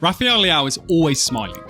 Rafael Leao is always smiling.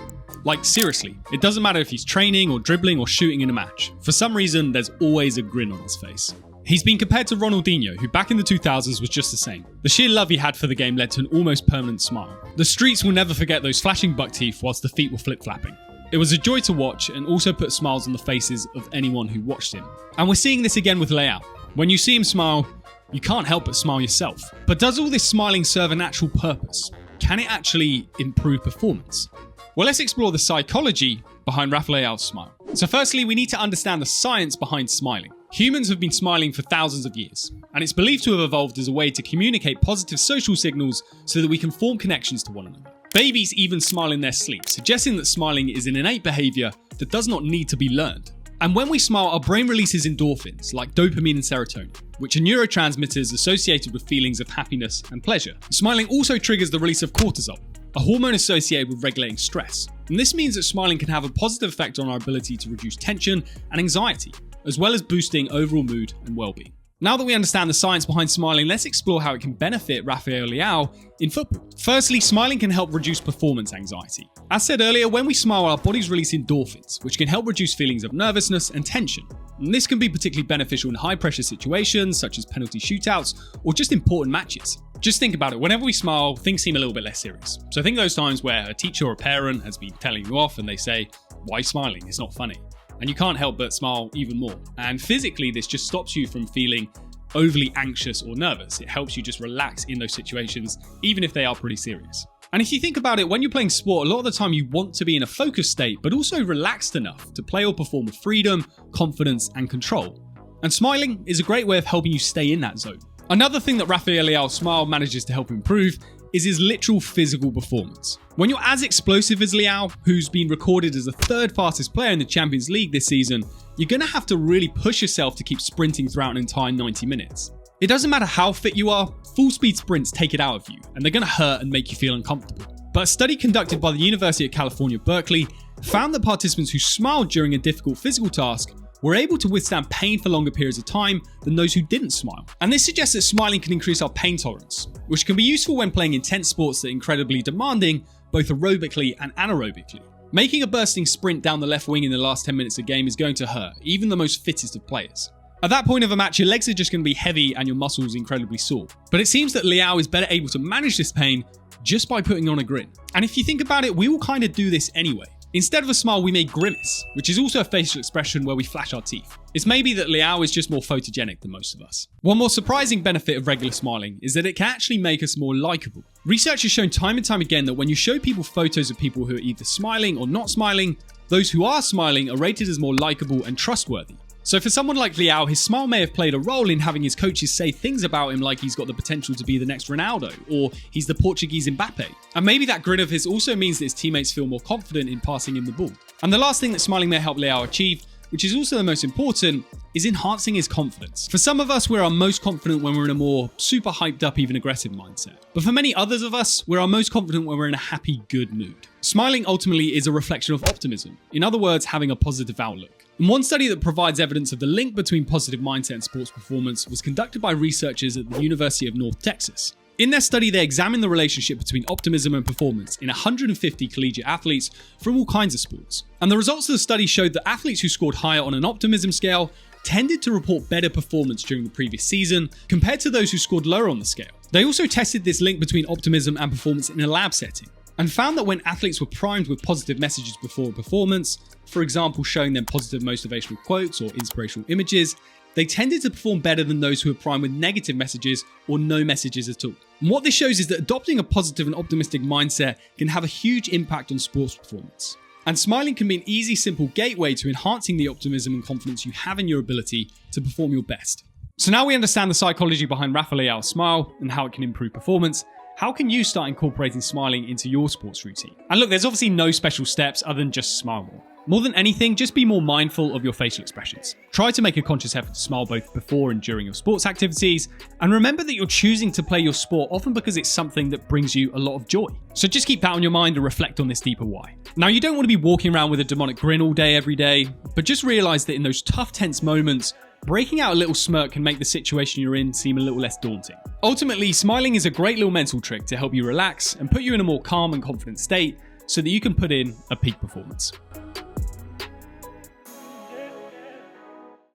Like, seriously, it doesn't matter if he's training or dribbling or shooting in a match. For some reason, there's always a grin on his face. He's been compared to Ronaldinho, who back in the 2000s was just the same. The sheer love he had for the game led to an almost permanent smile. The streets will never forget those flashing buck teeth whilst the feet were flip-flapping. It was a joy to watch and also put smiles on the faces of anyone who watched him. And we're seeing this again with Leao. When you see him smile, you can't help but smile yourself. But does all this smiling serve a natural purpose? Can it actually improve performance? Well, let's explore the psychology behind Rafa Leao's smile. So firstly, we need to understand the science behind smiling. Humans have been smiling for thousands of years, and it's believed to have evolved as a way to communicate positive social signals so that we can form connections to one another. Babies even smile in their sleep, suggesting that smiling is an innate behavior that does not need to be learned. And when we smile, our brain releases endorphins, like dopamine and serotonin, which are neurotransmitters associated with feelings of happiness and pleasure. Smiling also triggers the release of cortisol, a hormone associated with regulating stress. And this means that smiling can have a positive effect on our ability to reduce tension and anxiety, as well as boosting overall mood and well-being. Now that we understand the science behind smiling, let's explore how it can benefit Rafael Leao in football. Firstly, smiling can help reduce performance anxiety. As said earlier, when we smile, our bodies release endorphins, which can help reduce feelings of nervousness and tension. And this can be particularly beneficial in high-pressure situations, such as penalty shootouts, or just important matches. Just think about it, whenever we smile, things seem a little bit less serious. So think those times where a teacher or a parent has been telling you off and they say, "Why smiling? It's not funny." And you can't help but smile even more. And physically, this just stops you from feeling overly anxious or nervous. It helps you just relax in those situations, even if they are pretty serious. And if you think about it, when you're playing sport, a lot of the time you want to be in a focused state, but also relaxed enough to play or perform with freedom, confidence, and control. And smiling is a great way of helping you stay in that zone. Another thing that Rafael Leao's smile manages to help improve is his literal physical performance. When you're as explosive as Leao, who's been recorded as the third fastest player in the Champions League this season, you're going to have to really push yourself to keep sprinting throughout an entire 90 minutes. It doesn't matter how fit you are, full speed sprints take it out of you, and they're going to hurt and make you feel uncomfortable. But a study conducted by the University of California, Berkeley, found that participants who smiled during a difficult physical task were able to withstand pain for longer periods of time than those who didn't smile. And this suggests that smiling can increase our pain tolerance, which can be useful when playing intense sports that are incredibly demanding, both aerobically and anaerobically. Making a bursting sprint down the left wing in the last 10 minutes of the game is going to hurt, even the most fittest of players. At that point of a match, your legs are just going to be heavy and your muscles incredibly sore. But it seems that Leao is better able to manage this pain just by putting on a grin. And if you think about it, we will kind of do this anyway. Instead of a smile, we may grimace, which is also a facial expression where we flash our teeth. It's maybe that Leao is just more photogenic than most of us. One more surprising benefit of regular smiling is that it can actually make us more likable. Research has shown time and time again that when you show people photos of people who are either smiling or not smiling, those who are smiling are rated as more likable and trustworthy. So for someone like Leao, his smile may have played a role in having his coaches say things about him like he's got the potential to be the next Ronaldo, or he's the Portuguese Mbappe. And maybe that grin of his also means that his teammates feel more confident in passing him the ball. And the last thing that smiling may help Leao achieve, which is also the most important, is enhancing his confidence. For some of us, we're our most confident when we're in a more super hyped up, even aggressive mindset. But for many others of us, we're our most confident when we're in a happy, good mood. Smiling ultimately is a reflection of optimism. In other words, having a positive outlook. And one study that provides evidence of the link between positive mindset and sports performance was conducted by researchers at the University of North Texas. In their study, they examined the relationship between optimism and performance in 150 collegiate athletes from all kinds of sports. And the results of the study showed that athletes who scored higher on an optimism scale tended to report better performance during the previous season compared to those who scored lower on the scale. They also tested this link between optimism and performance in a lab setting, and found that when athletes were primed with positive messages before a performance, for example showing them positive motivational quotes or inspirational images, they tended to perform better than those who were primed with negative messages or no messages at all. And what this shows is that adopting a positive and optimistic mindset can have a huge impact on sports performance. And smiling can be an easy, simple gateway to enhancing the optimism and confidence you have in your ability to perform your best. So now we understand the psychology behind Rafa Leao's smile and how it can improve performance. How can you start incorporating smiling into your sports routine? And look, there's obviously no special steps other than just smile more. More than anything, just be more mindful of your facial expressions. Try to make a conscious effort to smile both before and during your sports activities. And remember that you're choosing to play your sport often because it's something that brings you a lot of joy. So just keep that on your mind and reflect on this deeper why. Now, you don't want to be walking around with a demonic grin all day, every day, but just realize that in those tough, tense moments, breaking out a little smirk can make the situation you're in seem a little less daunting. Ultimately, smiling is a great little mental trick to help you relax and put you in a more calm and confident state so that you can put in a peak performance.